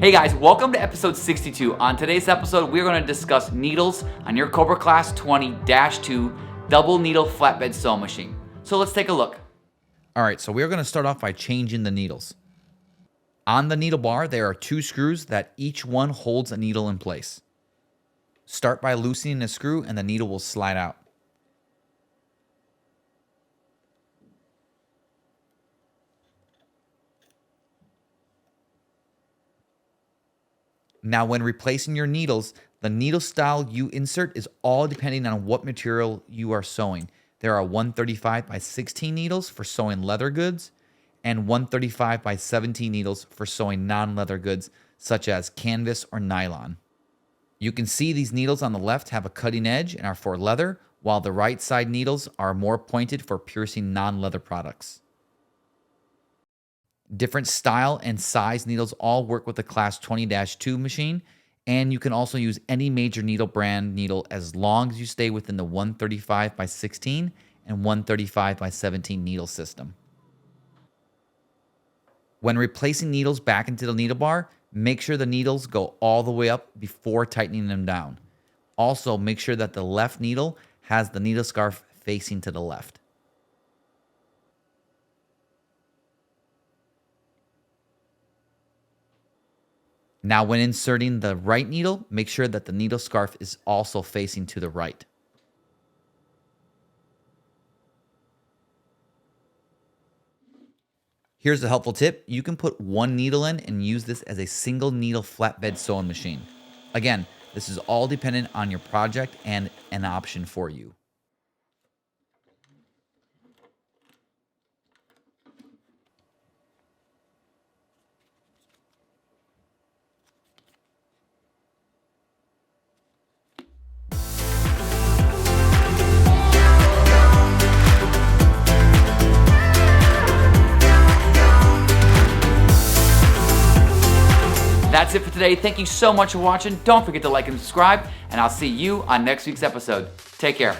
Hey guys, welcome to episode 62. On today's episode, we're going to discuss needles on your Cobra Class 20-2 double needle flatbed sewing machine. So let's take a look. All right, so we're going to start off by changing the needles. On the needle bar, there are two screws that each one holds a needle in place. Start by loosening the screw and the needle will slide out. Now, when replacing your needles, the needle style you insert is all depending on what material you are sewing. There are 135 by 16 needles for sewing leather goods and 135 by 17 needles for sewing non-leather goods such as canvas or nylon. You can see these needles on the left have a cutting edge and are for leather, while the right side needles are more pointed for piercing non-leather products. Different style and size needles all work with the Class 20-2 machine, and you can also use any major needle brand needle as long as you stay within the 135 by 16 and 135 by 17 needle system. When replacing needles back into the needle bar, make sure the needles go all the way up before tightening them down. Also, make sure that the left needle has the needle scarf facing to the left. Now, when inserting the right needle, make sure that the needle scarf is also facing to the right. Here's a helpful tip. You can put one needle in and use this as a single needle flatbed sewing machine. Again, this is all dependent on your project and an option for you. That's it for today. Thank you so much for watching. Don't forget to like and subscribe, and I'll see you on next week's episode. Take care.